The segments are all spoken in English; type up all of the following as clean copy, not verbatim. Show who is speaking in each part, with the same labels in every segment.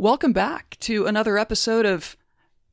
Speaker 1: Welcome back to another episode of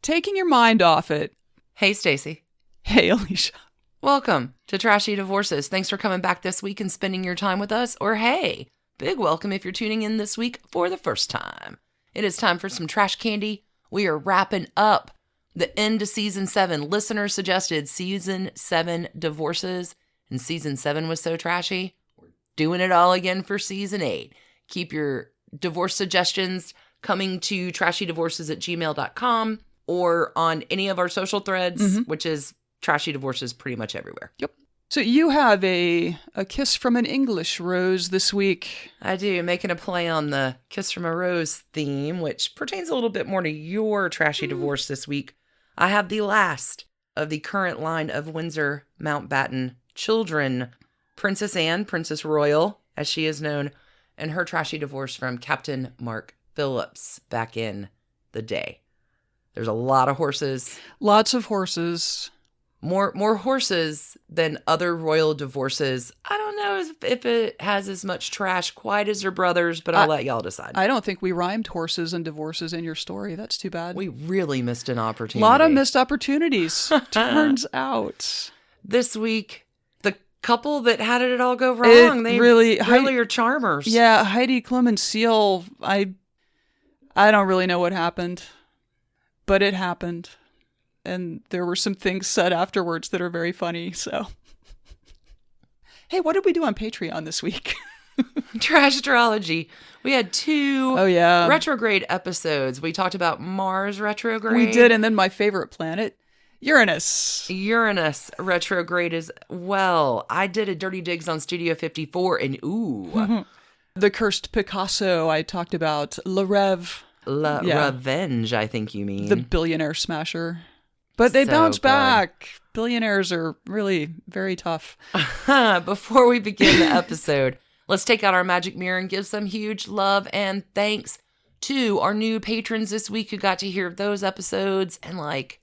Speaker 1: Taking Your Mind Off It.
Speaker 2: Hey, Stacie.
Speaker 1: Hey, Alicia.
Speaker 2: Welcome to Trashy Divorces. Thanks for coming back this week and spending your time with us. Or hey, big welcome if you're tuning in this week for the first time. It is time for some trash candy. We are wrapping up the end of Season 7. Listeners suggested Season 7 divorces, and Season 7 was so trashy. We're doing it all again for Season 8. Keep your divorce suggestions coming to trashydivorces@gmail.com or on any of our social threads, which is Trashy Divorces pretty much everywhere.
Speaker 1: Yep. So you have a kiss from an English rose this week.
Speaker 2: I do, making a play on the Kiss from a Rose theme, which pertains a little bit more to your trashy divorce this week. I have the last of the current line of Windsor Mountbatten children, Princess Anne, Princess Royal, as she is known, and her trashy divorce from Captain Mark Phillips back in the day. There's a lot of horses.
Speaker 1: Lots of horses.
Speaker 2: More horses than other royal divorces. I don't know if it has as much trash quite as her brother's, but I'll let y'all decide.
Speaker 1: I don't think we rhymed horses and divorces in your story. That's too bad.
Speaker 2: We really missed an opportunity.
Speaker 1: A lot of missed opportunities, turns out.
Speaker 2: This week, the couple that had it all go wrong, they really are charmers.
Speaker 1: Yeah, Heidi Klum and Seal, I don't really know what happened, but it happened. And there were some things said afterwards that are very funny, so. Hey, what did we do on Patreon this week?
Speaker 2: Trash astrology. We had two retrograde episodes. We talked about Mars retrograde.
Speaker 1: We did, and then my favorite planet, Uranus.
Speaker 2: Uranus retrograde as well. I did a Dirty Digs on Studio 54, and ooh.
Speaker 1: The Cursed Picasso, I talked about La Rev.
Speaker 2: Revenge, I think you mean.
Speaker 1: The billionaire smasher. But they bounce back. Billionaires are really very tough.
Speaker 2: Before we begin the episode, let's take out our magic mirror and give some huge love and thanks to our new patrons this week who got to hear those episodes and like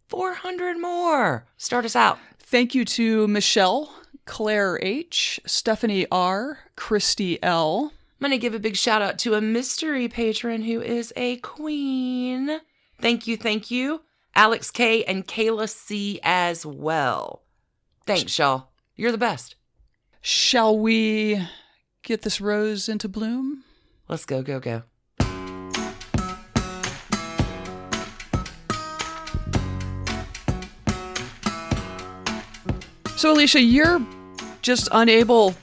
Speaker 2: 400 more. Start us out.
Speaker 1: Thank you to Michelle, Claire H., Stephanie R., Christy L.
Speaker 2: I'm going to give a big shout out to a mystery patron who is a queen. Thank you. Alex K. and Kayla C. as well. Thanks, y'all. You're the best.
Speaker 1: Shall we get this rose into bloom?
Speaker 2: Let's go.
Speaker 1: So, Alicia, you're just unable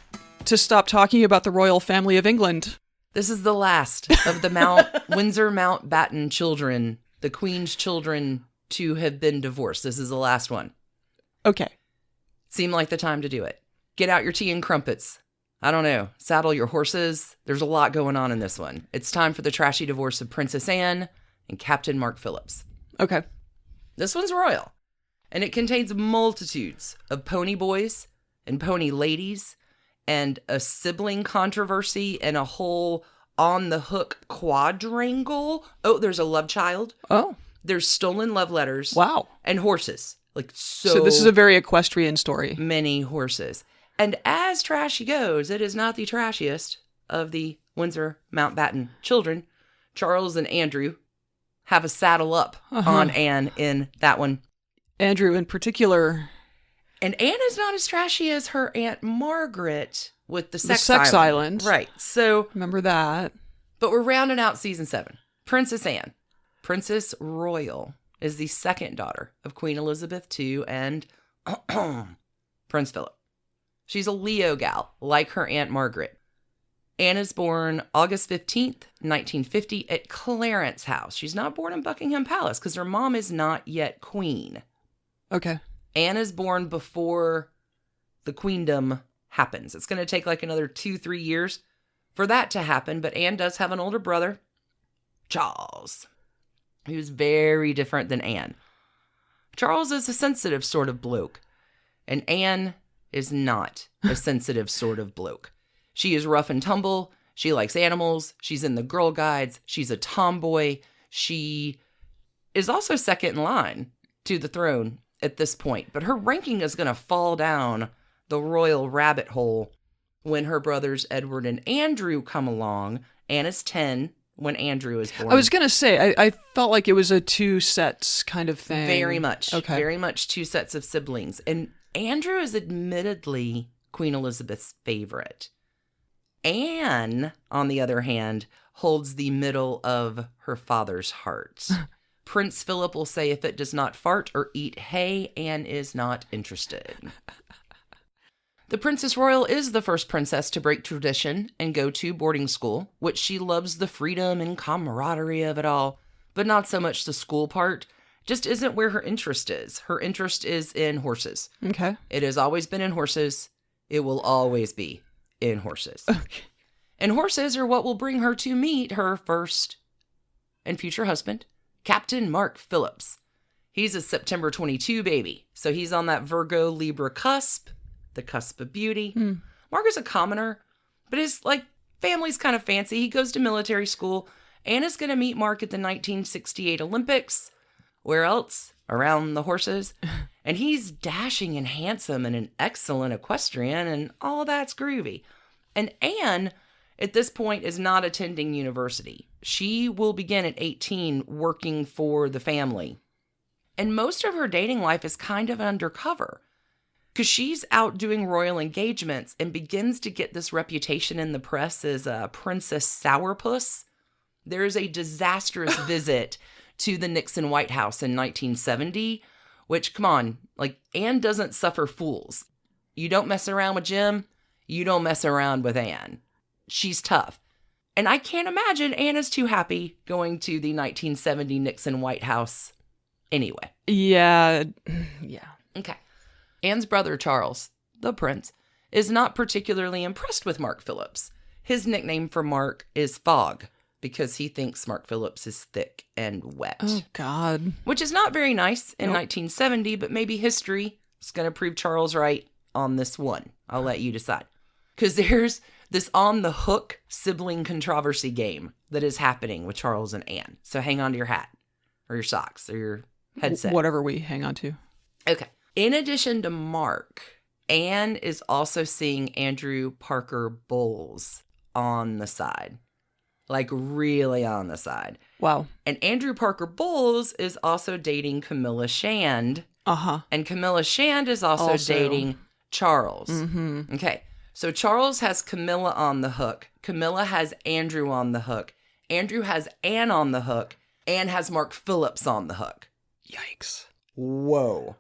Speaker 1: to stop talking about the royal family of England.
Speaker 2: This is the last of the Windsor Mountbatten children, the Queen's children to have been divorced. This is the last one.
Speaker 1: Okay.
Speaker 2: Seemed like the time to do it. Get out your tea and crumpets. I don't know. Saddle your horses. There's a lot going on in this one. It's time for the trashy divorce of Princess Anne and Captain Mark Phillips.
Speaker 1: Okay.
Speaker 2: This one's royal, and it contains multitudes of pony boys and pony ladies and a sibling controversy and a whole on-the-hook quadrangle. Oh, there's a love child.
Speaker 1: Oh.
Speaker 2: There's stolen love letters.
Speaker 1: Wow.
Speaker 2: And horses.
Speaker 1: So this is a very equestrian story.
Speaker 2: Many horses. And as trashy goes, it is not the trashiest of the Windsor Mountbatten children. Charles and Andrew have a saddle up on Anne in that one.
Speaker 1: Andrew in particular.
Speaker 2: And Anne is not as trashy as her Aunt Margaret with the sex
Speaker 1: island.
Speaker 2: Right. So
Speaker 1: remember that.
Speaker 2: But we're rounding out Season 7. Princess Anne, Princess Royal, is the second daughter of Queen Elizabeth II and Prince Philip. She's a Leo gal, like her Aunt Margaret. Anne is born August 15th, 1950 at Clarence House. She's not born in Buckingham Palace because her mom is not yet queen.
Speaker 1: Okay.
Speaker 2: Anne is born before the queendom happens. It's going to take like another 2-3 years for that to happen, but Anne does have an older brother, Charles, who's very different than Anne. Charles is a sensitive sort of bloke, and Anne is not a sensitive sort of bloke. She is rough and tumble. She likes animals. She's in the Girl Guides. She's a tomboy. She is also second in line to the throne at this point, but her ranking is going to fall down the royal rabbit hole when her brothers Edward and Andrew come along. Anne is 10, when Andrew is born.
Speaker 1: I was going to say, I felt like it was a 2 sets kind of thing.
Speaker 2: Very much.
Speaker 1: Okay.
Speaker 2: Very much 2 sets of siblings. And Andrew is admittedly Queen Elizabeth's favorite. Anne, on the other hand, holds the middle of her father's heart. Prince Philip will say if it does not fart or eat hay, Anne is not interested. The Princess Royal is the first princess to break tradition and go to boarding school, which she loves the freedom and camaraderie of it all, but not so much the school part. Just isn't where her interest is. Her interest is in horses.
Speaker 1: Okay.
Speaker 2: It has always been in horses. It will always be in horses.
Speaker 1: Okay.
Speaker 2: And horses are what will bring her to meet her first and future husband, Captain Mark Phillips. He's a September 22 baby, so he's on that Virgo Libra cusp, the cusp of beauty. Mark is a commoner, but his family's kind of fancy. He goes to military school. Anna's going to meet Mark at the 1968 Olympics. Where else? Around the horses. And he's dashing and handsome and an excellent equestrian, and all that's groovy. And Anne, at this point, is not attending university. She will begin at 18 working for the family. And most of her dating life is kind of undercover, because she's out doing royal engagements and begins to get this reputation in the press as a Princess Sourpuss. There's a disastrous visit to the Nixon White House in 1970, which, come on, Anne doesn't suffer fools. You don't mess around with Jim, you don't mess around with Anne. She's tough. And I can't imagine Anne is too happy going to the 1970 Nixon White House anyway.
Speaker 1: Yeah.
Speaker 2: Okay. Anne's brother, Charles, the prince, is not particularly impressed with Mark Phillips. His nickname for Mark is Fog, because he thinks Mark Phillips is thick and wet.
Speaker 1: Oh, God.
Speaker 2: Which is not very nice in 1970, but maybe history is going to prove Charles right on this one. I'll let you decide. Because there's this on-the-hook sibling controversy game that is happening with Charles and Anne. So hang on to your hat, or your socks, or your headset.
Speaker 1: Whatever we hang on to.
Speaker 2: Okay. In addition to Mark, Anne is also seeing Andrew Parker Bowles on the side. Really on the side.
Speaker 1: Wow.
Speaker 2: And Andrew Parker Bowles is also dating Camilla Shand.
Speaker 1: Uh-huh.
Speaker 2: And Camilla Shand is also dating Charles.
Speaker 1: Mm-hmm.
Speaker 2: Okay. So Charles has Camilla on the hook. Camilla has Andrew on the hook. Andrew has Anne on the hook. Anne has Mark Phillips on the hook.
Speaker 1: Yikes.
Speaker 2: Whoa.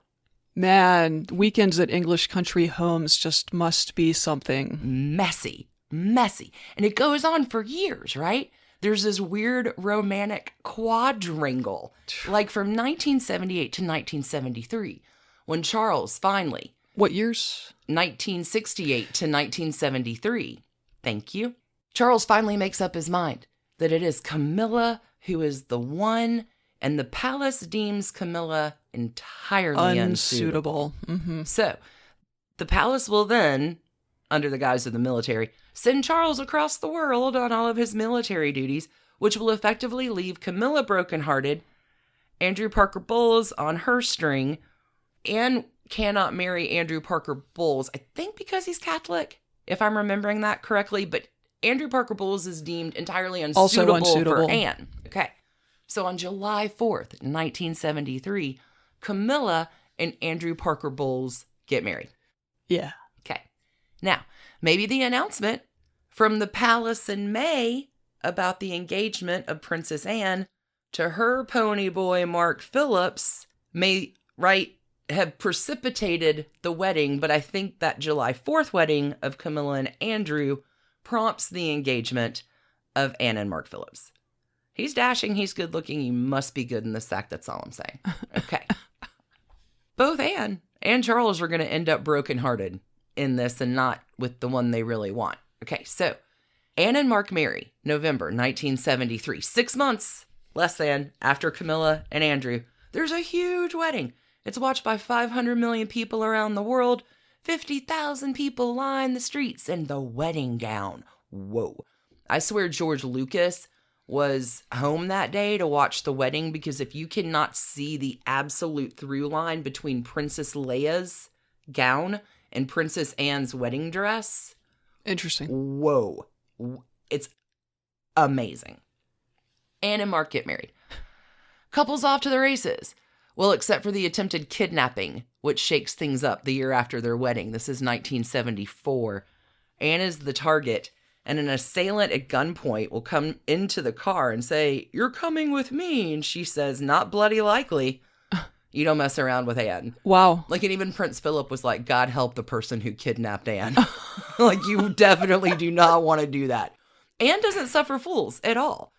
Speaker 1: Man, weekends at English country homes just must be something.
Speaker 2: Messy. And it goes on for years, right? There's this weird romantic quadrangle, from 1978 to 1973, when Charles finally...
Speaker 1: What years?
Speaker 2: 1968 to 1973. Thank you. Charles finally makes up his mind that it is Camilla who is the one, and the palace deems Camilla entirely unsuitable.
Speaker 1: Mm-hmm.
Speaker 2: So, the palace will then, under the guise of the military, send Charles across the world on all of his military duties, which will effectively leave Camilla brokenhearted, Andrew Parker Bowles on her string, and cannot marry Andrew Parker Bowles, I think because he's Catholic, if I'm remembering that correctly, but Andrew Parker Bowles is deemed entirely unsuitable for Anne. Okay. So on July 4th, 1973, Camilla and Andrew Parker Bowles get married.
Speaker 1: Yeah.
Speaker 2: Okay. Now, maybe the announcement from the palace in May about the engagement of Princess Anne to her pony boy Mark Phillips may, have precipitated the wedding, but I think that July 4th wedding of Camilla and Andrew prompts the engagement of Anne and Mark Phillips. He's dashing, he's good looking, he must be good in the sack, that's all I'm saying. Okay. Both Anne and Charles are going to end up brokenhearted in this and not with the one they really want. Okay, so Anne and Mark marry November 1973, 6 months less than after Camilla and Andrew. There's a huge wedding. It's watched by 500 million people around the world. 50,000 people line the streets, and the wedding gown. Whoa. I swear George Lucas was home that day to watch the wedding, because if you cannot see the absolute through line between Princess Leia's gown and Princess Anne's wedding dress.
Speaker 1: Interesting.
Speaker 2: Whoa. It's amazing. Anne and Mark get married. Couple's off to the races. Well, except for the attempted kidnapping, which shakes things up the year after their wedding. This is 1974. Anne is the target, and an assailant at gunpoint will come into the car and say, "You're coming with me." And she says, "Not bloody likely. You don't mess around with Anne."
Speaker 1: Wow.
Speaker 2: Like, and even Prince Philip was like, "God help the person who kidnapped Anne." Like, you definitely do not want to do that. Anne doesn't suffer fools at all.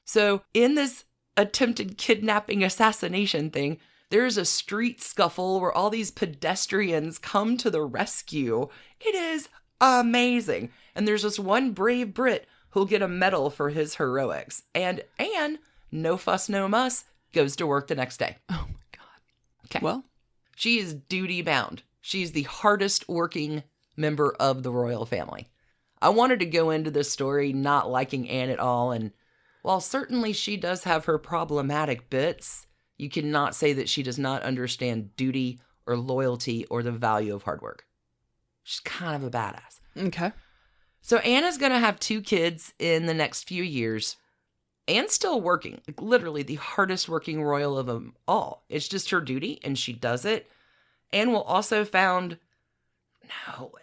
Speaker 2: So in this attempted kidnapping assassination thing, there's a street scuffle where all these pedestrians come to the rescue. It is amazing. And there's this one brave Brit who'll get a medal for his heroics. And Anne, no fuss, no muss, goes to work the next day.
Speaker 1: Oh my God.
Speaker 2: Okay.
Speaker 1: Well,
Speaker 2: she is duty bound. She's the hardest working member of the royal family. I wanted to go into this story not liking Anne at all, and while certainly she does have her problematic bits, you cannot say that she does not understand duty or loyalty or the value of hard work. She's kind of a badass.
Speaker 1: okay.
Speaker 2: So Anne is going to have 2 kids in the next few years. Anne's still working, like literally the hardest working royal of them all. It's just her duty, and she does it. Anne will also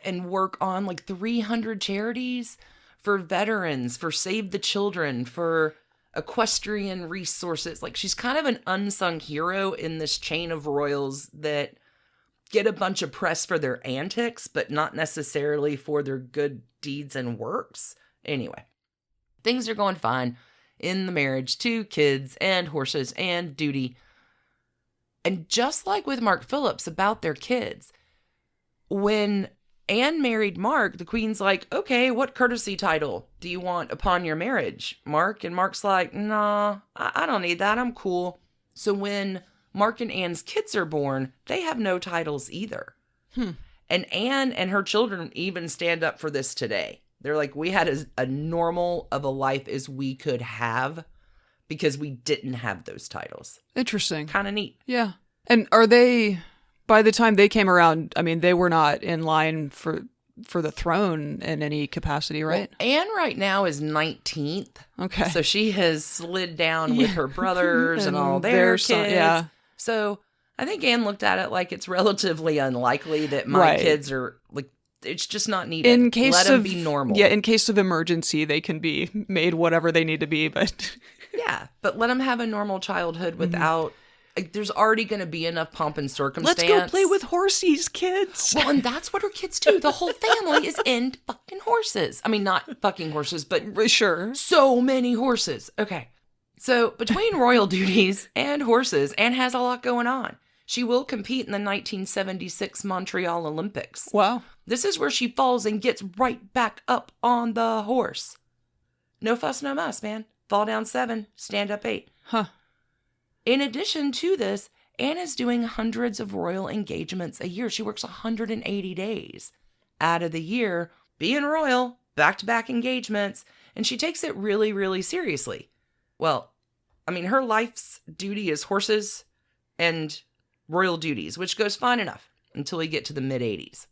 Speaker 2: work on like 300 charities for veterans, for Save the Children, for equestrian resources. Like, she's kind of an unsung hero in this chain of royals that get a bunch of press for their antics, but not necessarily for their good deeds and works. Anyway, things are going fine in the marriage. 2 kids and horses and duty. And just like with Mark Phillips about their kids, when Anne married Mark, the Queen's like, "Okay, what courtesy title do you want upon your marriage, Mark?" And Mark's like, "Nah, I don't need that. I'm cool." So when Mark and Anne's kids are born, they have no titles either. And Anne and her children even stand up for this today. They're like, "We had a normal of a life as we could have because we didn't have those titles."
Speaker 1: Interesting.
Speaker 2: Kind of neat.
Speaker 1: Yeah. And are they, by the time they came around, I mean, they were not in line for the throne in any capacity, right?
Speaker 2: Well, Anne right now is 19th.
Speaker 1: Okay.
Speaker 2: So she has slid down with her brothers and all their kids.
Speaker 1: Yeah.
Speaker 2: So I think Anne looked at it like it's relatively unlikely that my kids are like, it's just not needed.
Speaker 1: In case
Speaker 2: Let
Speaker 1: of,
Speaker 2: them be normal.
Speaker 1: Yeah, in case of emergency, they can be made whatever they need to be, but
Speaker 2: Yeah, but let them have a normal childhood without, like, there's already going to be enough pomp and circumstance.
Speaker 1: let's go play with horsies, kids.
Speaker 2: Well, and that's what her kids do. The whole family is in fucking horses. I mean, not fucking horses, but
Speaker 1: Sure.
Speaker 2: so many horses. Okay. So between royal duties and horses, Anne has a lot going on. She will compete in the 1976 Montreal Olympics.
Speaker 1: Wow.
Speaker 2: This is where she falls and gets right back up on the horse. No fuss, no muss, man. Fall down 7, stand up 8.
Speaker 1: Huh.
Speaker 2: In addition to this, Anne is doing hundreds of royal engagements a year. She works 180 days out of the year being royal, back-to-back engagements, and she takes it really, really seriously. Well, I mean, her life's duty is horses and royal duties, which goes fine enough until we get to the mid-80s.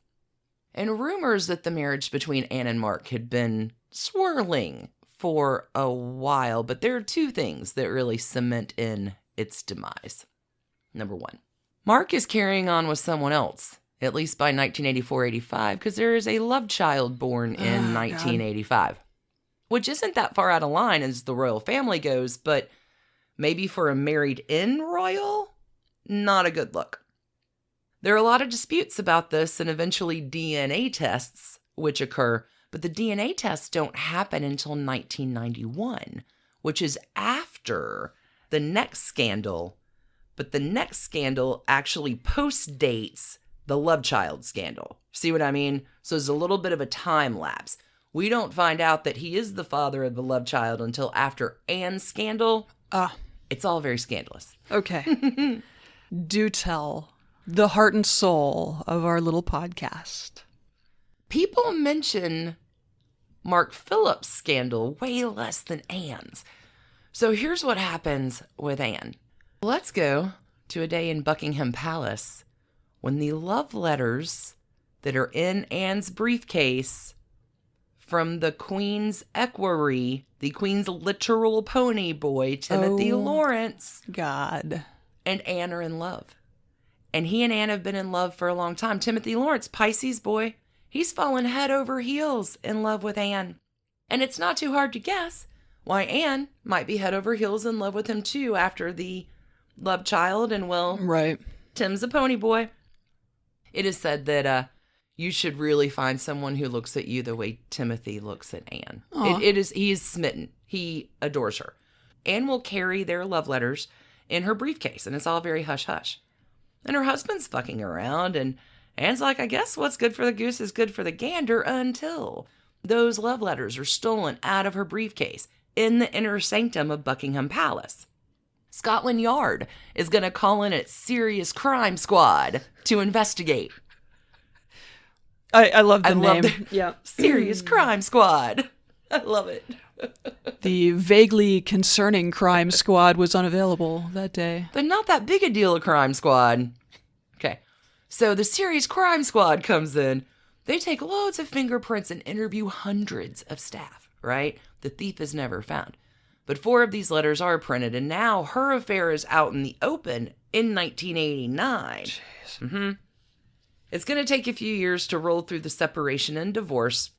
Speaker 2: And rumors that the marriage between Anne and Mark had been swirling for a while, but there are 2 things that really cement in its demise. Number 1, Mark is carrying on with someone else, at least by 1984-85, because there is a love child born in 1985. Which isn't that far out of line as the royal family goes, but maybe for a married-in royal, not a good look. There are a lot of disputes about this and eventually DNA tests which occur, but the DNA tests don't happen until 1991, which is after the next scandal, but the next scandal actually post-dates the love child scandal. See what I mean? So there's a little bit of a time lapse. We don't find out that he is the father of the love child until after Anne's scandal. It's all very scandalous.
Speaker 1: Okay. Do tell the heart and soul of our little podcast.
Speaker 2: People mention Mark Phillips' scandal way less than Anne's. So here's what happens with Anne. Let's go to a day in Buckingham Palace when the love letters that are in Anne's briefcase from the Queen's equerry, the Queen's literal pony boy, Timothy Lawrence.
Speaker 1: God.
Speaker 2: And Anne are in love. And he and Anne have been in love for a long time. Timothy Lawrence, Pisces boy, he's fallen head over heels in love with Anne. And it's not too hard to guess why Anne might be head over heels in love with him too after the love child and, well,
Speaker 1: right.
Speaker 2: Tim's a pony boy. It is said that you should really find someone who looks at you the way Timothy looks at Anne. He is smitten. He adores her. Anne will carry their love letters in her briefcase, and it's all very hush-hush. And her husband's fucking around, and Anne's like, I guess what's good for the goose is good for the gander, until those love letters are stolen out of her briefcase in the inner sanctum of Buckingham Palace. Scotland Yard is going to call in its serious crime squad to investigate.
Speaker 1: I love the name.
Speaker 2: Yeah. Serious crime squad. I love it.
Speaker 1: The vaguely concerning crime squad was unavailable that day.
Speaker 2: But not that big a deal of crime squad. Okay. So the serious crime squad comes in. They take loads of fingerprints and interview hundreds of staff, right? The thief is never found. But 4 of these letters are printed, and now her affair is out in the open in 1989.
Speaker 1: Jeez.
Speaker 2: Mm-hmm. It's going to take a few years to roll through the separation and divorce,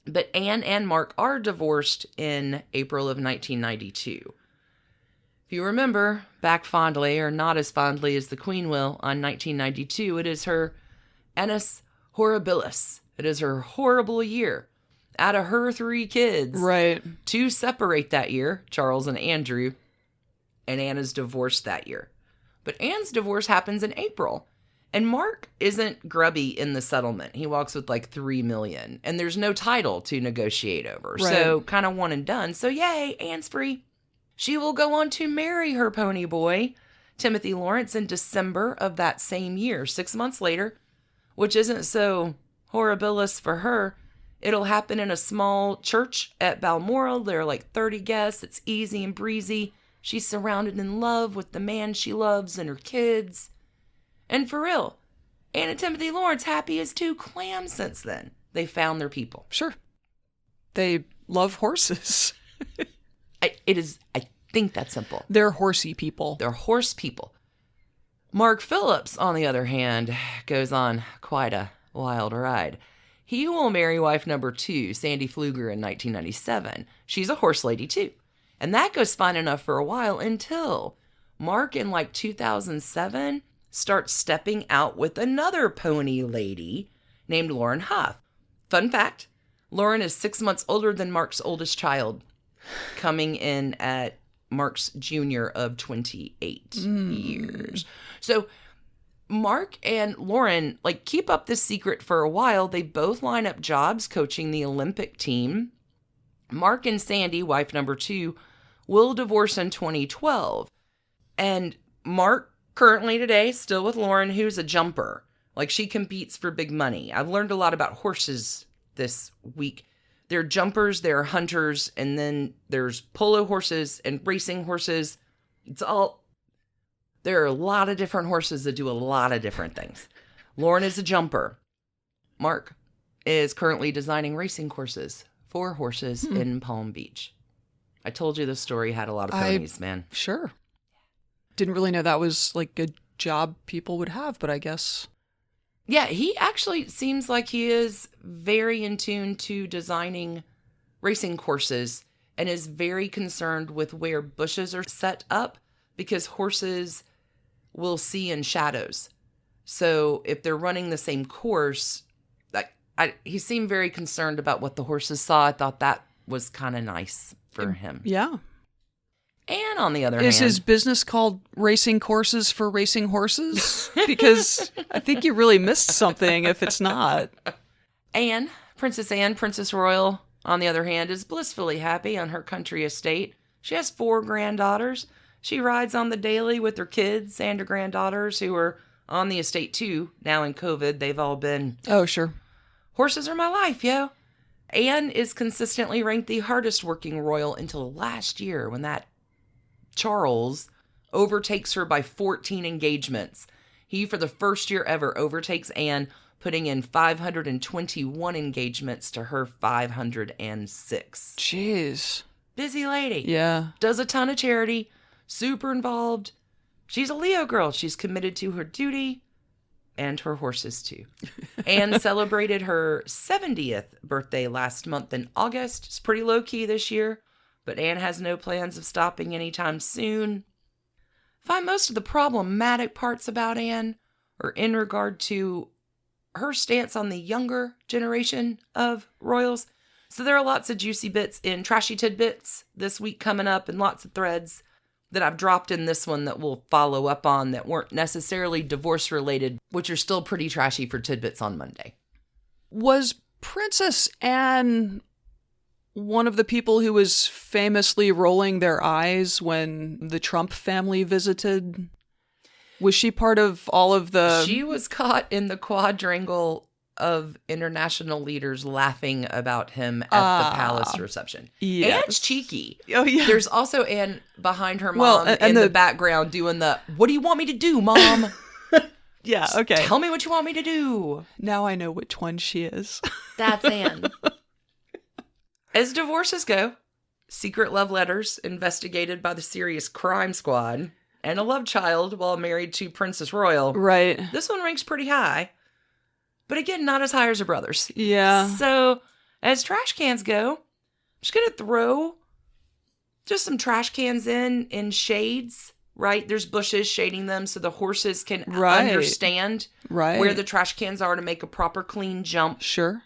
Speaker 2: but Anne and Mark are divorced in April of 1992. If you remember, back fondly, or not as fondly as the Queen will, on 1992, it is her annus horribilis. It is her horrible year. Out of her 3 kids,
Speaker 1: right,
Speaker 2: 2 separate that year, Charles and Andrew, and Anne is divorced that year. But Anne's divorce happens in April, and Mark isn't grubby in the settlement. He walks with like $3 million, and there's no title to negotiate over,
Speaker 1: right.
Speaker 2: So kind of one and done. So yay, Anne's free. She will go on to marry her pony boy, Timothy Lawrence, in December of that same year, 6 months later, which isn't so horribilis for her. It'll happen in a small church at Balmoral. There are like 30 guests. It's easy and breezy. She's surrounded in love with the man she loves and her kids. And for real, Anne and Timothy Lawrence happy as 2 clams since then. They found their people.
Speaker 1: Sure. They love horses.
Speaker 2: I think that's simple.
Speaker 1: They're horsey people.
Speaker 2: They're horse people. Mark Phillips, on the other hand, goes on quite a wild ride. He will marry wife number 2, Sandy Pfluger, in 1997. She's a horse lady, too. And that goes fine enough for a while until Mark, in like 2007, starts stepping out with another pony lady named Lauren Huff. Fun fact, Lauren is 6 months older than Mark's oldest child, coming in at Mark's junior of 28 years. So Mark and Lauren, like, keep up this secret for a while. They both line up jobs coaching the Olympic team. Mark and Sandy, wife number 2, will divorce in 2012. And Mark, currently today, still with Lauren, who's a jumper. Like, she competes for big money. I've learned a lot about horses this week. There are jumpers, there are hunters, and then there's polo horses and racing horses. There are a lot of different horses that do a lot of different things. Lauren is a jumper. Mark is currently designing racing courses for horses in Palm Beach. I told you this story had a lot of ponies, man.
Speaker 1: Sure. Didn't really know that was like a job people would have, but I guess.
Speaker 2: Yeah, he actually seems like he is very in tune to designing racing courses and is very concerned with where bushes are set up because horses will see in shadows. So if they're running the same course, he seemed very concerned about what the horses saw. I thought that was kind of nice for him.
Speaker 1: Yeah.
Speaker 2: And on the other hand...
Speaker 1: Is his business called Racing Courses for Racing Horses? Because I think you really missed something if it's not.
Speaker 2: Anne, Princess Royal, on the other hand, is blissfully happy on her country estate. She has 4 granddaughters. She rides on the daily with her kids and her granddaughters who are on the estate too. Now in COVID, they've all been...
Speaker 1: Oh, sure.
Speaker 2: Horses are my life, yo. Anne is consistently ranked the hardest working royal until last year when that Charles overtakes her by 14 engagements. He, for the first year ever, overtakes Anne putting in 521 engagements to her 506.
Speaker 1: Jeez.
Speaker 2: Busy lady.
Speaker 1: Yeah.
Speaker 2: Does a ton of charity. Super involved. She's a Leo girl. She's committed to her duty and her horses too. Anne celebrated her 70th birthday last month in August. It's pretty low key this year, but Anne has no plans of stopping anytime soon. I find most of the problematic parts about Anne are in regard to her stance on the younger generation of royals. So there are lots of juicy bits in Trashy Tidbits this week coming up, and lots of threads that I've dropped in this one that we'll follow up on that weren't necessarily divorce related, which are still pretty trashy for Tidbits on Monday.
Speaker 1: Was Princess Anne one of the people who was famously rolling their eyes when the Trump family visited? Was she part of all of the...
Speaker 2: She was caught in the quadrangle of international leaders laughing about him at the palace reception.
Speaker 1: Yes.
Speaker 2: Anne's cheeky.
Speaker 1: Oh, yeah.
Speaker 2: There's also Anne behind her mom in the background doing the, what do you want me to do, Mom?
Speaker 1: Yeah, okay.
Speaker 2: Tell me what you want me to do.
Speaker 1: Now I know which one she is.
Speaker 2: That's Anne. As divorces go, secret love letters investigated by the Serious Crime Squad, and a love child while married to Princess Royal.
Speaker 1: Right.
Speaker 2: This one ranks pretty high. But again, not as high as her brother's.
Speaker 1: Yeah.
Speaker 2: So, as trash cans go, I'm just going to throw just some trash cans in shades, right? There's bushes shading them so the horses can understand where the trash cans are to make a proper clean jump.
Speaker 1: Sure.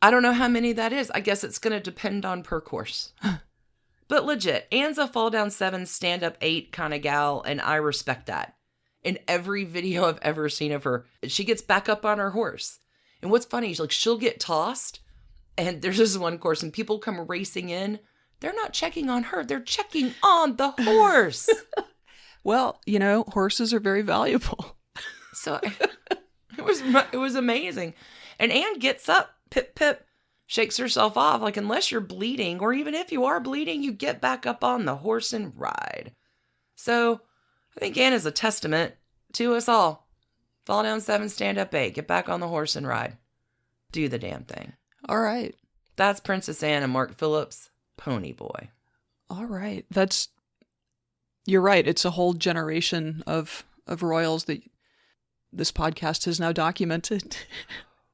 Speaker 2: I don't know how many that is. I guess it's going to depend on per course. But legit, Anne's a fall down 7, stand up 8 kind of gal, and I respect that. In every video I've ever seen of her, she gets back up on her horse. And what's funny is, like, she'll get tossed, and there's this one course, and people come racing in. They're not checking on her. They're checking on the horse.
Speaker 1: Well, horses are very valuable.
Speaker 2: So it was amazing. And Anne gets up, pip, pip, shakes herself off. Like, unless you're bleeding, or even if you are bleeding, you get back up on the horse and ride. So I think Anne is a testament to us all. Fall down 7, stand up 8. Get back on the horse and ride. Do the damn thing.
Speaker 1: All right.
Speaker 2: That's Princess Anne and Mark Phillips, Pony Boy.
Speaker 1: All right. You're right. It's a whole generation of royals that this podcast has now documented.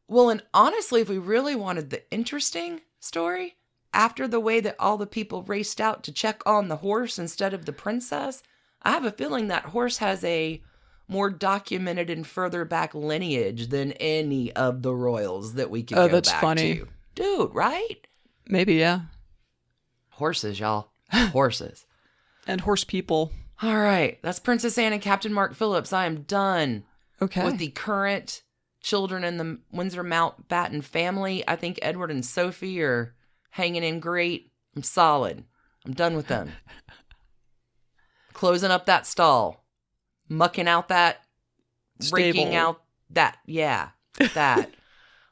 Speaker 2: Well, and honestly, if we really wanted the interesting story, after the way that all the people raced out to check on the horse instead of the princess, I have a feeling that horse has a more documented and further back lineage than any of the royals that we could go
Speaker 1: that's
Speaker 2: back
Speaker 1: funny.
Speaker 2: to. Dude, right?
Speaker 1: Maybe, yeah.
Speaker 2: Horses, y'all. Horses.
Speaker 1: And horse people.
Speaker 2: All right. That's Princess Anne and Captain Mark Phillips. I am done with the current children in the Windsor Mountbatten family. I think Edward and Sophie are hanging in great. I'm solid. I'm done with them. Closing up that stall. Mucking out that.
Speaker 1: Stable.
Speaker 2: Raking out that. Yeah, that.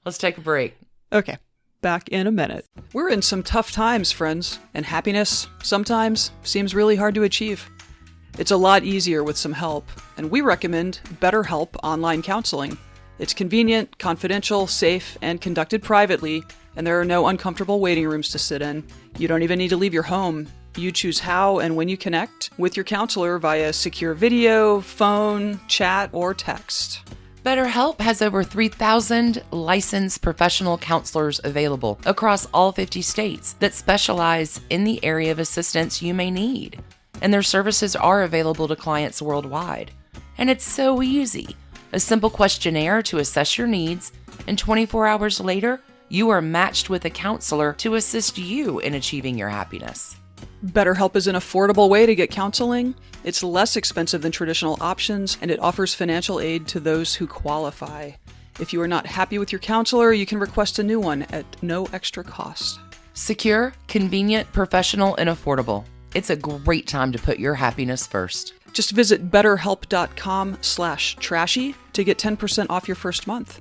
Speaker 2: Let's take a break.
Speaker 1: Okay. Back in a minute. We're in some tough times, friends, and happiness sometimes seems really hard to achieve. It's a lot easier with some help, and we recommend BetterHelp Online Counseling. It's convenient, confidential, safe, and conducted privately, and there are no uncomfortable waiting rooms to sit in. You don't even need to leave your home. You choose how and when you connect with your counselor via secure video, phone, chat, or text.
Speaker 2: BetterHelp has over 3,000 licensed professional counselors available across all 50 states that specialize in the area of assistance you may need. And their services are available to clients worldwide. And it's so easy. A simple questionnaire to assess your needs, and 24 hours later, you are matched with a counselor to assist you in achieving your happiness.
Speaker 1: BetterHelp is an affordable way to get counseling. It's less expensive than traditional options, and it offers financial aid to those who qualify. If you are not happy with your counselor, you can request a new one at no extra cost.
Speaker 2: Secure, convenient, professional, and affordable. It's a great time to put your happiness first.
Speaker 1: Just visit betterhelp.com/trashy to get 10% off your first month.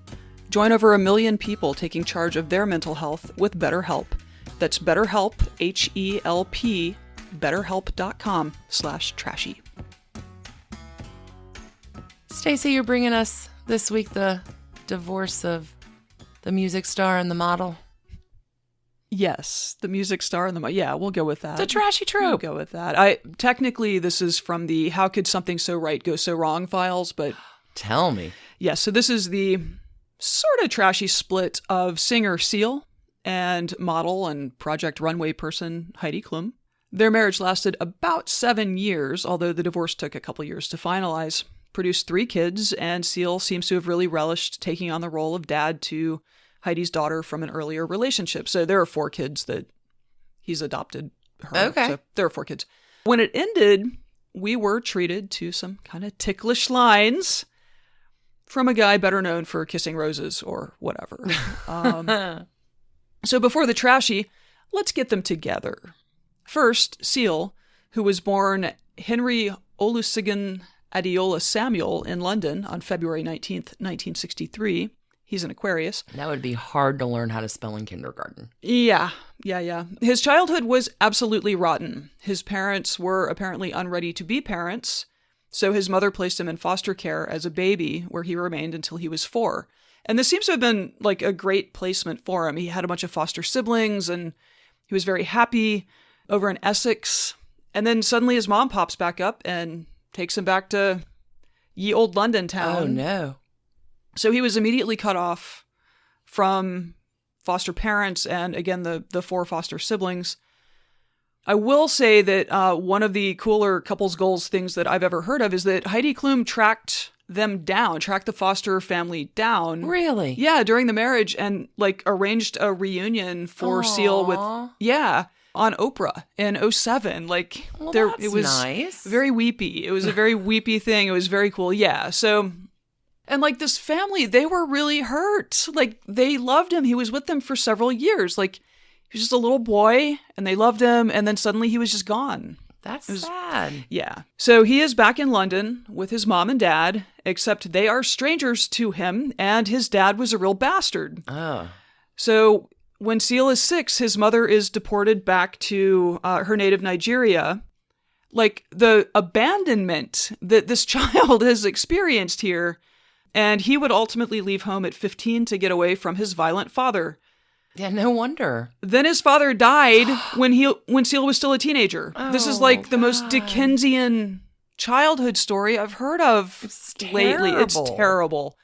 Speaker 1: Join over 1 million people taking charge of their mental health with BetterHelp. That's BetterHelp, H-E-L-P, betterhelp.com/trashy.
Speaker 2: Stacie, you're bringing us this week the divorce of the music star and the model?
Speaker 1: Yes, the music star and yeah, we'll go with that.
Speaker 2: It's a trashy trope.
Speaker 1: We'll go with that. Technically, this is from the How Could Something So Right Go So Wrong files, but...
Speaker 2: Tell me.
Speaker 1: Yeah, so this is the sort of trashy split of singer Seal and model and Project Runway person Heidi Klum. Their marriage lasted about 7 years, although the divorce took a couple years to finalize. Produced 3 kids, and Seal seems to have really relished taking on the role of dad to Heidi's daughter from an earlier relationship. So there are 4 kids that he's adopted her.
Speaker 2: Okay.
Speaker 1: So there are 4 kids. When it ended, we were treated to some kind of ticklish lines from a guy better known for kissing roses or whatever. So before the trashy, let's get them together. First, Seal, who was born Henry Olusegun Adeola Samuel in London on February 19th, 1963. He's an Aquarius.
Speaker 2: That would be hard to learn how to spell in kindergarten.
Speaker 1: Yeah. His childhood was absolutely rotten. His parents were apparently unready to be parents, so his mother placed him in foster care as a baby, where he remained until he was 4. And this seems to have been like a great placement for him. He had a bunch of foster siblings, and he was very happy over in Essex. And then suddenly his mom pops back up and takes him back to ye old London town.
Speaker 2: Oh, no.
Speaker 1: So he was immediately cut off from foster parents and, again, the 4 foster siblings. I will say that one of the cooler couples goals things that I've ever heard of is that Heidi Klum tracked the foster family down.
Speaker 2: Really?
Speaker 1: Yeah, during the marriage, and like arranged a reunion for
Speaker 2: Aww.
Speaker 1: Seal with, on Oprah in 2007. Like,
Speaker 2: that's
Speaker 1: it was
Speaker 2: nice.
Speaker 1: Very weepy. It was a very weepy thing. It was very cool. Yeah. So, and like this family, they were really hurt. Like, they loved him. He was with them for several years. Like, he was just a little boy and they loved him. And then suddenly he was just gone.
Speaker 2: That's sad.
Speaker 1: Yeah. So he is back in London with his mom and dad, except they are strangers to him, and his dad was a real bastard.
Speaker 2: Oh.
Speaker 1: So when Seal is 6, his mother is deported back to her native Nigeria. Like, the abandonment that this child has experienced here, and he would ultimately leave home at 15 to get away from his violent father.
Speaker 2: Yeah, no wonder.
Speaker 1: Then his father died when Seal was still a teenager. This is like the most Dickensian childhood story I've heard of lately. It's terrible.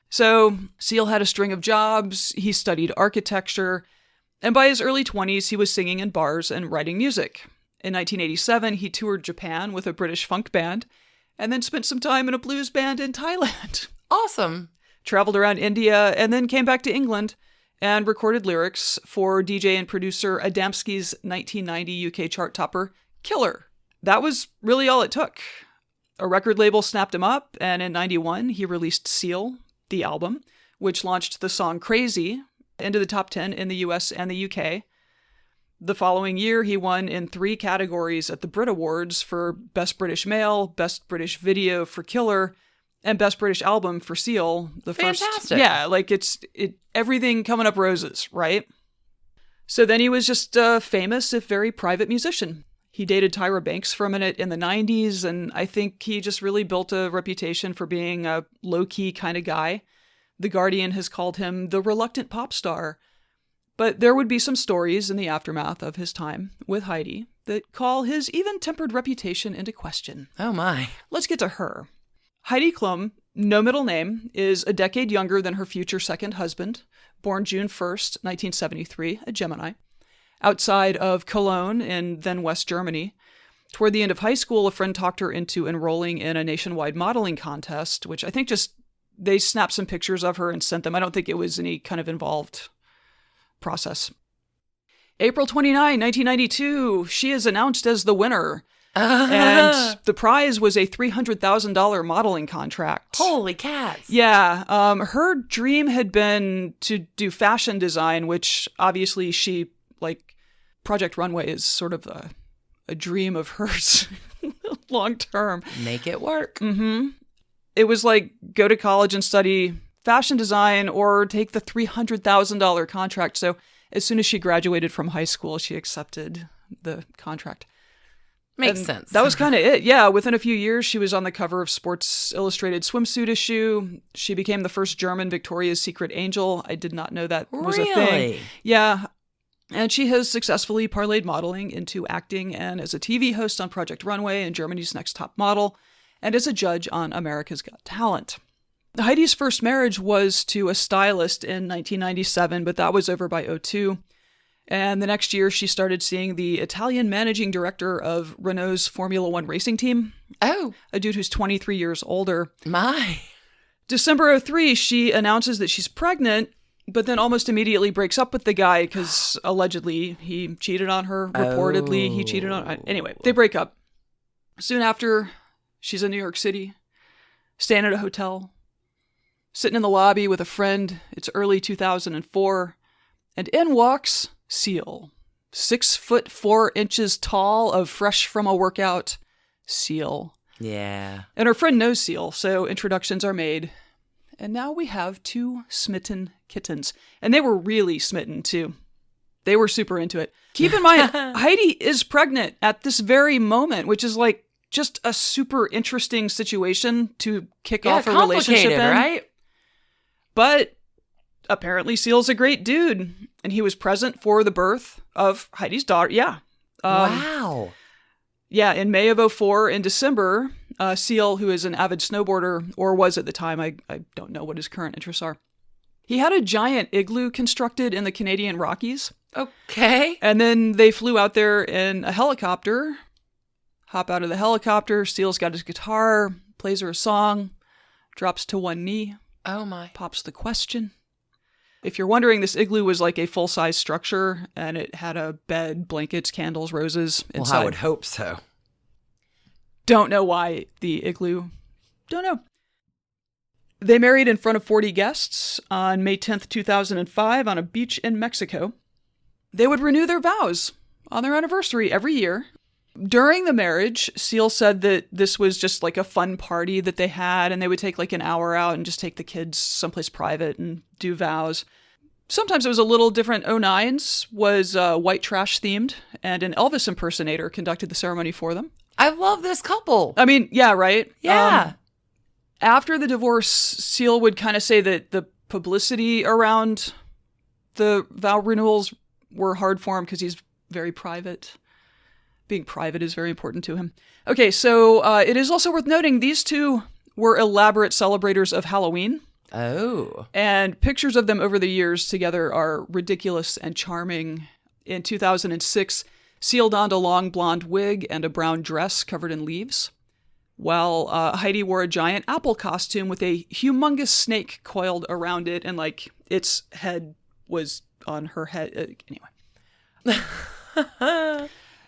Speaker 1: So Seal had a string of jobs. He studied architecture. And by his early 20s, he was singing in bars and writing music. In 1987, he toured Japan with a British funk band and then spent some time in a blues band in Thailand.
Speaker 2: Awesome.
Speaker 1: Traveled around India and then came back to England and recorded lyrics for DJ and producer Adamski's 1990 UK chart topper, Killer. That was really all it took. A record label snapped him up, and in 91, he released Seal, the album, which launched the song Crazy into the top 10 in the US and the UK. The following year, he won in 3 categories at the Brit Awards for Best British Male, Best British Video for Killer, and Best British Album for Seal.
Speaker 2: Fantastic.
Speaker 1: Yeah, like it's everything coming up roses, right? So then he was just a famous, if very private musician. He dated Tyra Banks for a minute in the 90s, and I think he just really built a reputation for being a low-key kind of guy. The Guardian has called him the reluctant pop star. But there would be some stories in the aftermath of his time with Heidi that call his even-tempered reputation into question.
Speaker 2: Oh my.
Speaker 1: Let's get to her. Heidi Klum, no middle name, is a decade younger than her future second husband, born June 1st, 1973, a Gemini, outside of Cologne in then West Germany. Toward the end of high school, a friend talked her into enrolling in a nationwide modeling contest, which I think just they snapped some pictures of her and sent them. I don't think it was any kind of involved process. April 29, 1992, she is announced as the winner. And the prize was a $300,000 modeling contract.
Speaker 2: Holy cats.
Speaker 1: Yeah. Her dream had been to do fashion design, which obviously she, like, Project Runway is sort of a dream of hers long term.
Speaker 2: Make it work.
Speaker 1: Mm-hmm. It was like, go to college and study fashion design or take the $300,000 contract. So as soon as she graduated from high school, she accepted the contract.
Speaker 2: Makes sense.
Speaker 1: That was kind of it. Yeah, within a few years, she was on the cover of Sports Illustrated swimsuit issue. She became the first German Victoria's Secret angel. I did not know that was a thing. Yeah. And she has successfully parlayed modeling into acting and as a TV host on Project Runway and Germany's Next Top Model, and as a judge on America's Got Talent. Heidi's first marriage was to a stylist in 1997, but that was over by '02. And the next year, she started seeing the Italian managing director of Renault's Formula One racing team.
Speaker 2: Oh.
Speaker 1: A dude who's 23 years older.
Speaker 2: My.
Speaker 1: December '03, she announces that she's pregnant, but then almost immediately breaks up with the guy because allegedly he cheated on her. Reportedly, he cheated on her. Anyway, they break up. Soon after, she's in New York City, staying at a hotel, sitting in the lobby with a friend. It's early 2004, and in walks Seal, 6'4" tall, of fresh from a workout Seal.
Speaker 2: Yeah.
Speaker 1: And her friend knows Seal, so introductions are made. And now we have 2 smitten kittens. And they were really smitten, too. They were super into it. Keep in mind, Heidi is pregnant at this very moment, which is like just a super interesting situation to kick off a relationship in.
Speaker 2: Right?
Speaker 1: But apparently Seal's a great dude, and he was present for the birth of Heidi's daughter. Yeah.
Speaker 2: Wow.
Speaker 1: Yeah, in May of '04, in December, Seal, who is an avid snowboarder, or was at the time, I don't know what his current interests are, he had a giant igloo constructed in the Canadian Rockies.
Speaker 2: Okay.
Speaker 1: And then they flew out there in a helicopter, hop out of the helicopter, Seal's got his guitar, plays her a song, drops to one knee.
Speaker 2: Oh my.
Speaker 1: Pops the question. If you're wondering, this igloo was like a full-size structure, and it had a bed, blankets, candles, roses inside.
Speaker 2: Well, I would hope so.
Speaker 1: Don't know why the igloo. Don't know. They married in front of 40 guests on May 10th, 2005 on a beach in Mexico. They would renew their vows on their anniversary every year. During the marriage, Seal said that this was just like a fun party that they had, and they would take like an hour out and just take the kids someplace private and do vows. Sometimes it was a little different. '09's was white trash themed, and an Elvis impersonator conducted the ceremony for them.
Speaker 2: I love this couple.
Speaker 1: I mean, yeah, right?
Speaker 2: Yeah.
Speaker 1: After the divorce, Seal would kind of say that the publicity around the vow renewals were hard for him because he's very private. Being private is very important to him. Okay, so it is also worth noting these 2 were elaborate celebrators of Halloween.
Speaker 2: Oh.
Speaker 1: And pictures of them over the years together are ridiculous and charming. In 2006, Seal donned a long blonde wig and a brown dress covered in leaves, while Heidi wore a giant apple costume with a humongous snake coiled around it, and like its head was on her head. Anyway.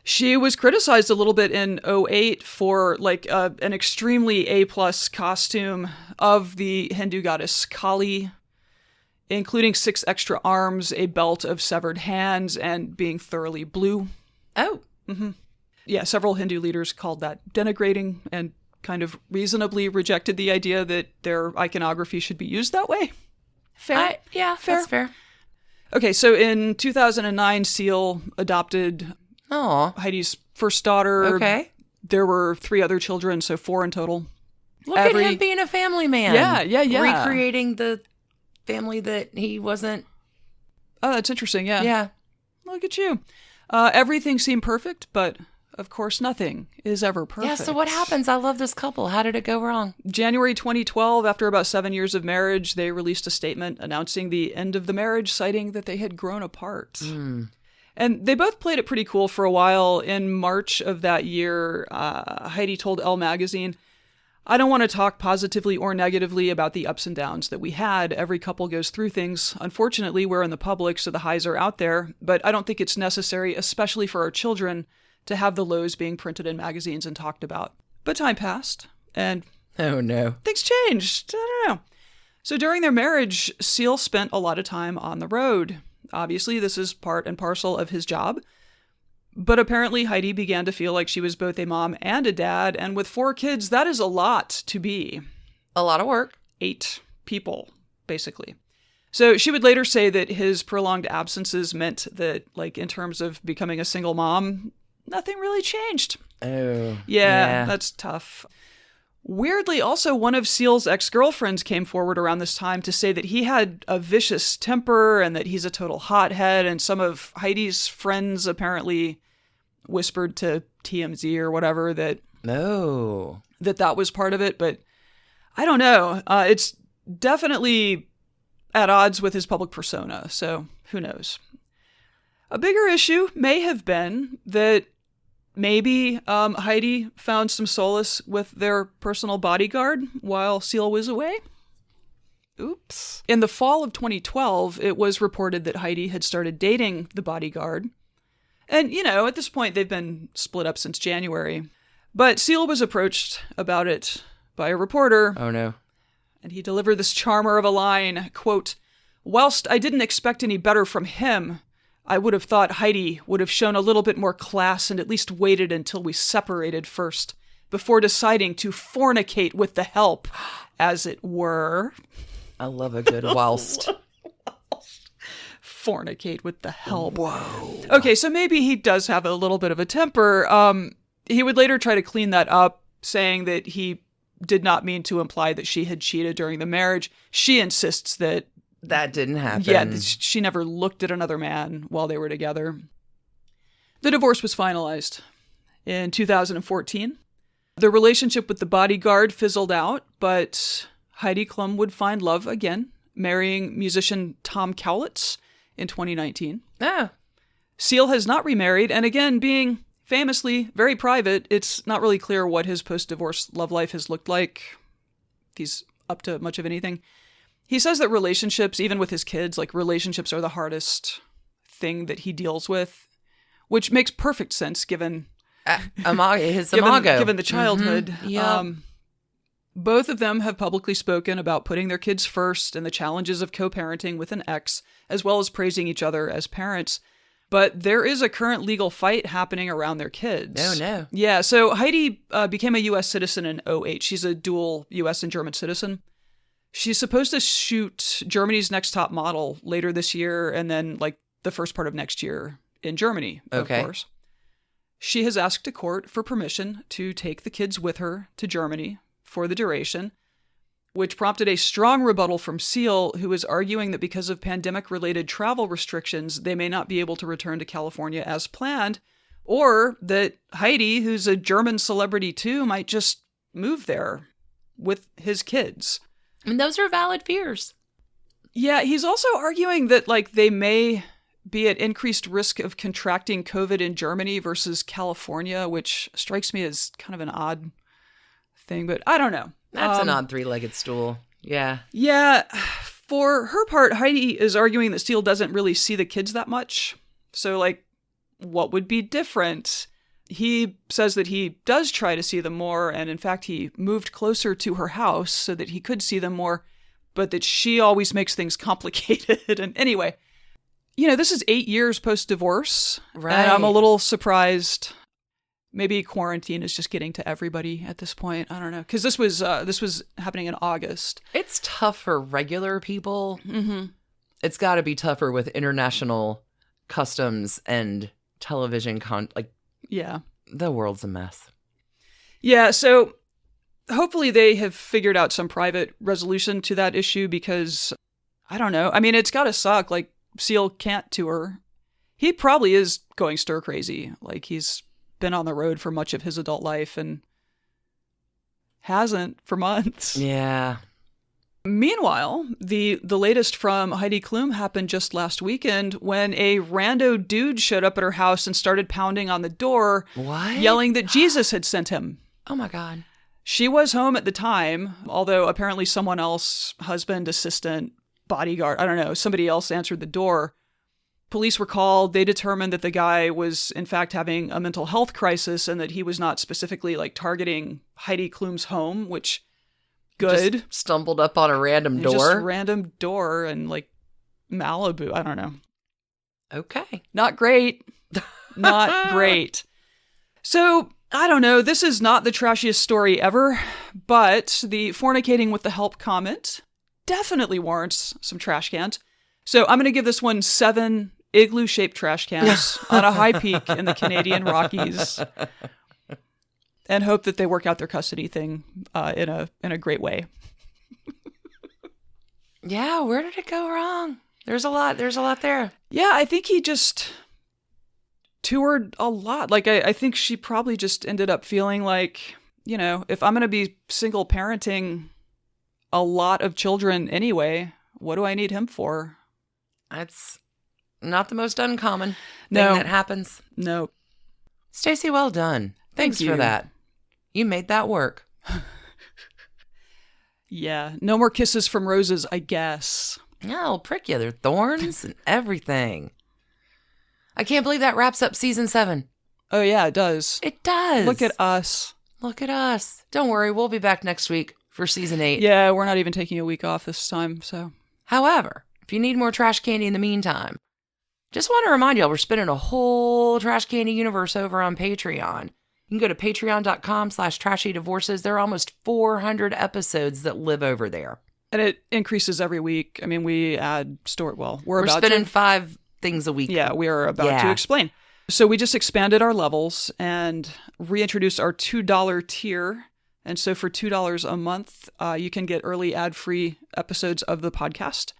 Speaker 1: She was criticized a little bit in '08 for like an extremely A+ costume of the Hindu goddess Kali, including 6 extra arms, a belt of severed hands, and being thoroughly blue.
Speaker 2: Oh.
Speaker 1: Mm-hmm. Yeah, several Hindu leaders called that denigrating and kind of reasonably rejected the idea that their iconography should be used that way. Fair?
Speaker 2: Yeah,
Speaker 1: fair.
Speaker 2: That's fair.
Speaker 1: Okay, so in 2009, Seal adopted Heidi's first daughter.
Speaker 2: Okay.
Speaker 1: There were 3 other children, so 4 in total.
Speaker 2: Look at him being a family man.
Speaker 1: Yeah.
Speaker 2: Recreating the family that he wasn't.
Speaker 1: Oh, that's interesting, yeah.
Speaker 2: Yeah.
Speaker 1: Look at you. Everything seemed perfect, but of course nothing is ever perfect.
Speaker 2: Yeah, so what happens? I love this couple. How did it go wrong?
Speaker 1: January 2012, after about 7 years of marriage, they released a statement announcing the end of the marriage, citing that they had grown apart. And they both played it pretty cool for a while. In March of that year, Heidi told Elle magazine, "I don't want to talk positively or negatively about the ups and downs that we had. Every couple goes through things. Unfortunately, we're in the public, so the highs are out there. But I don't think it's necessary, especially for our children, to have the lows being printed in magazines and talked about." But time passed, and
Speaker 2: oh no,
Speaker 1: things changed. I don't know. So during their marriage, Seal spent a lot of time on the road. Obviously, this is part and parcel of his job. But apparently, Heidi began to feel like she was both a mom and a dad, and with 4 kids, that is a lot to be.
Speaker 2: A lot of work.
Speaker 1: 8 people, basically. So she would later say that his prolonged absences meant that, like, in terms of becoming a single mom, nothing really changed.
Speaker 2: Oh.
Speaker 1: Yeah, that's tough. Weirdly, also, one of Seal's ex-girlfriends came forward around this time to say that he had a vicious temper and that he's a total hothead, and some of Heidi's friends apparently whispered to TMZ or whatever that that was part of it, but I don't know. It's definitely at odds with his public persona, so who knows. A bigger issue may have been that maybe Heidi found some solace with their personal bodyguard while Seal was away. Oops. In the fall of 2012, it was reported that Heidi had started dating the bodyguard. And, at this point, they've been split up since January. But Seal was approached about it by a reporter.
Speaker 2: Oh, no.
Speaker 1: And he delivered this charmer of a line, quote, "Whilst I didn't expect any better from him, I would have thought Heidi would have shown a little bit more class and at least waited until we separated first, before deciding to fornicate with the help, as it were."
Speaker 2: I love a good whilst.
Speaker 1: Fornicate with the help.
Speaker 2: Whoa.
Speaker 1: Okay, so maybe he does have a little bit of a temper. He would later try to clean that up, saying that he did not mean to imply that she had cheated during the marriage. She insists that
Speaker 2: didn't happen.
Speaker 1: Yeah, she never looked at another man while they were together. The divorce was finalized in 2014. The relationship with the bodyguard fizzled out, but Heidi Klum would find love again, marrying musician Tom Cowlitz in 2019.
Speaker 2: Ah.
Speaker 1: Seal has not remarried, and again, being famously very private, it's not really clear what his post-divorce love life has looked like, if he's up to much of anything. He says that relationships, even with his kids, relationships are the hardest thing that he deals with, which makes perfect sense given
Speaker 2: his
Speaker 1: imago. Given the childhood.
Speaker 2: Mm-hmm. Yeah.
Speaker 1: Both of them have publicly spoken about putting their kids first and the challenges of co-parenting with an ex, as well as praising each other as parents. But there is a current legal fight happening around their kids.
Speaker 2: Oh, no.
Speaker 1: Yeah, so Heidi became a U.S. citizen in 2008. She's a dual U.S. and German citizen. She's supposed to shoot Germany's Next Top Model later this year, and then the first part of next year in Germany, of course. She has asked a court for permission to take the kids with her to Germany for the duration, which prompted a strong rebuttal from Seal, who is arguing that because of pandemic-related travel restrictions, they may not be able to return to California as planned, or that Heidi, who's a German celebrity too, might just move there with his kids.
Speaker 2: And those are valid fears.
Speaker 1: Yeah, he's also arguing that they may be at increased risk of contracting COVID in Germany versus California, which strikes me as kind of an odd thing, but I don't know.
Speaker 2: That's an odd three-legged stool. Yeah.
Speaker 1: Yeah. For her part, Heidi is arguing that Seal doesn't really see the kids that much. So, what would be different? He says that he does try to see them more, and in fact, he moved closer to her house so that he could see them more, but that she always makes things complicated. And anyway, this is 8 years post-divorce,
Speaker 2: right?
Speaker 1: And I'm a little surprised. Maybe quarantine is just getting to everybody at this point. I don't know. Because this was happening in August.
Speaker 2: It's tough for regular people.
Speaker 1: Mm-hmm.
Speaker 2: It's got to be tougher with international customs and television
Speaker 1: yeah.
Speaker 2: The world's a mess.
Speaker 1: Yeah, so hopefully they have figured out some private resolution to that issue because, I don't know. I mean, it's got to suck. Seal can't tour. He probably is going stir crazy. He's been on the road for much of his adult life and hasn't for months.
Speaker 2: Yeah.
Speaker 1: Meanwhile, the latest from Heidi Klum happened just last weekend when a rando dude showed up at her house and started pounding on the door, yelling that Jesus had sent him.
Speaker 2: Oh my God.
Speaker 1: She was home at the time, although apparently someone else, husband, assistant, bodyguard, I don't know, somebody else answered the door. Police were called. They determined that the guy was, in fact, having a mental health crisis and that he was not specifically targeting Heidi Klum's home, which, good.
Speaker 2: Just stumbled up on a random door.
Speaker 1: Just random door in Malibu. I don't know.
Speaker 2: Okay.
Speaker 1: Not great. Not great. So, I don't know. This is not the trashiest story ever, but the fornicating with the help comment definitely warrants some trash cans. So I'm going to give this one 7 igloo-shaped trash cans on a high peak in the Canadian Rockies. And hope that they work out their custody thing in a great way.
Speaker 2: Yeah, where did it go wrong? There's a lot there.
Speaker 1: Yeah, I think he just toured a lot. Like, I think she probably just ended up feeling like, you know, if I'm going to be single parenting a lot of children anyway, what do I need him for?
Speaker 2: That's not the most uncommon thing that happens.
Speaker 1: No.
Speaker 2: Stacie, well done. Thanks for that. You made that work.
Speaker 1: Yeah. No more kisses from roses, I guess.
Speaker 2: Yeah, I'll prick you. They're thorns and everything. I can't believe that wraps up season 7.
Speaker 1: Oh, yeah, it does.
Speaker 2: It does.
Speaker 1: Look at us.
Speaker 2: Look at us. Don't worry, we'll be back next week for season 8.
Speaker 1: Yeah, we're not even taking a week off this time, so.
Speaker 2: However, if you need more trash candy in the meantime, just want to remind y'all we're spinning a whole trash candy universe over on Patreon. You can go to patreon.com/trashydivorces. There are almost 400 episodes that live over there.
Speaker 1: And it increases every week. I mean, we add we're about
Speaker 2: spinning 5 things a week.
Speaker 1: Yeah, we are about to explain. So we just expanded our levels and reintroduced our $2 tier. And so for $2 a month, you can get early ad-free episodes of the podcast,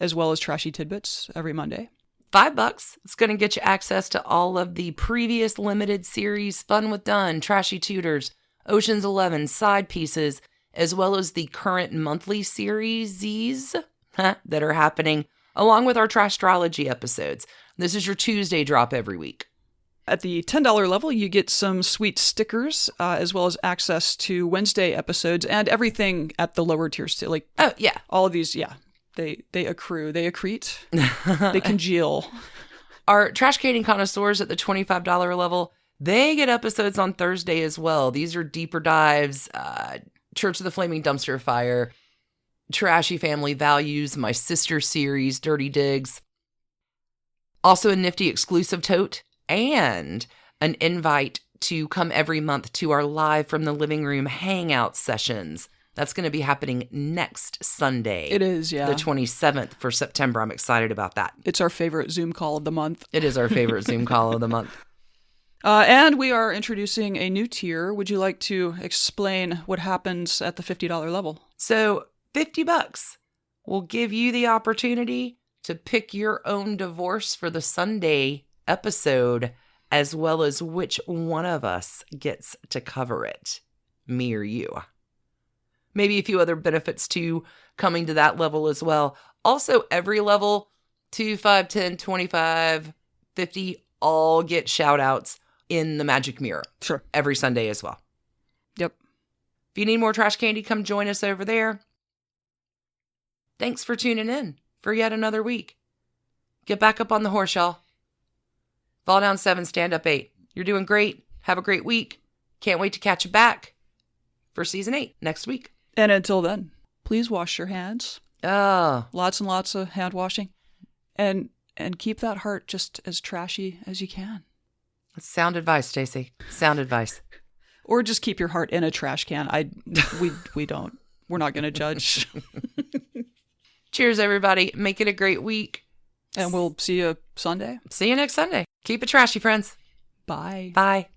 Speaker 1: as well as Trashy Tidbits every Monday.
Speaker 2: $5. It's going to get you access to all of the previous limited series, Fun with Dunn, Trashy Tutors, Ocean's 11, Side Pieces, as well as the current monthly series that are happening, along with our Trashtrology episodes. This is your Tuesday drop every week.
Speaker 1: At the $10 level, you get some sweet stickers, as well as access to Wednesday episodes and everything at the lower tiers too. Like,
Speaker 2: oh yeah,
Speaker 1: all of these, yeah. They accrue, they accrete, they congeal.
Speaker 2: Our Trash Candy connoisseurs at the $25 level, they get episodes on Thursday as well. These are deeper dives, Church of the Flaming Dumpster Fire, Trashy Family Values, my sister series, Dirty Digs. Also a nifty exclusive tote and an invite to come every month to our live from the living room hangout sessions. That's going to be happening next Sunday.
Speaker 1: It is, yeah.
Speaker 2: The 27th for September. I'm excited about that.
Speaker 1: It's our favorite Zoom call of the month.
Speaker 2: It is our favorite Zoom call of the month.
Speaker 1: And we are introducing a new tier. Would you like to explain what happens at the $50 level?
Speaker 2: So $50 will give you the opportunity to pick your own divorce for the Sunday episode, as well as which one of us gets to cover it, me or you. Maybe a few other benefits to coming to that level as well. Also, every level, 2, 5, 10, 25, 50, all get shout outs in the Magic Mirror.
Speaker 1: Sure.
Speaker 2: Every Sunday as well.
Speaker 1: Yep.
Speaker 2: If you need more trash candy, come join us over there. Thanks for tuning in for yet another week. Get back up on the horse, y'all. Fall down 7, stand up 8. You're doing great. Have a great week. Can't wait to catch you back for season 8 next week.
Speaker 1: And until then, please wash your hands. Lots and lots of hand washing. And keep that heart just as trashy as you can.
Speaker 2: That's sound advice, Stacie. Sound advice.
Speaker 1: Or just keep your heart in a trash can. We're not going to judge.
Speaker 2: Cheers, everybody. Make it a great week.
Speaker 1: And we'll see you Sunday.
Speaker 2: See you next Sunday. Keep it trashy, friends.
Speaker 1: Bye.
Speaker 2: Bye.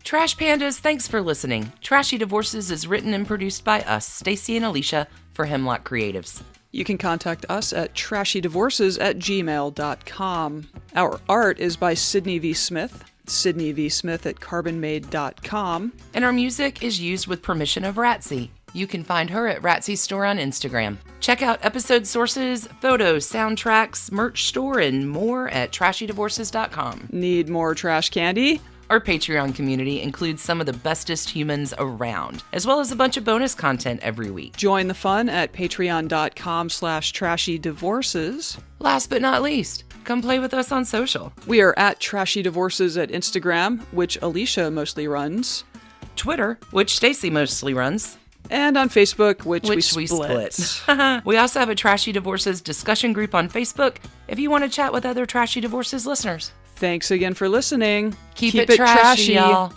Speaker 2: Trash Pandas, thanks for listening. Trashy Divorces is written and produced by us, Stacie and Alicia, for Hemlock Creatives.
Speaker 1: You can contact us at trashydivorces@gmail.com. Our art is by Sydney V. Smith, sydneyvsmith@carbonmade.com.
Speaker 2: And our music is used with permission of Ratsy. You can find her at Ratsy's store on Instagram. Check out episode sources, photos, soundtracks, merch store, and more at trashydivorces.com.
Speaker 1: Need more trash candy?
Speaker 2: Our Patreon community includes some of the bestest humans around, as well as a bunch of bonus content every week.
Speaker 1: Join the fun at patreon.com/trashydivorces.
Speaker 2: Last but not least, come play with us on social.
Speaker 1: We are at Trashy Divorces at Instagram, which Alicia mostly runs.
Speaker 2: Twitter, which Stacie mostly runs.
Speaker 1: And on Facebook, which we
Speaker 2: split. We also have a Trashy Divorces discussion group on Facebook if you want to chat with other Trashy Divorces listeners.
Speaker 1: Thanks again for listening.
Speaker 2: Keep it trashy, y'all.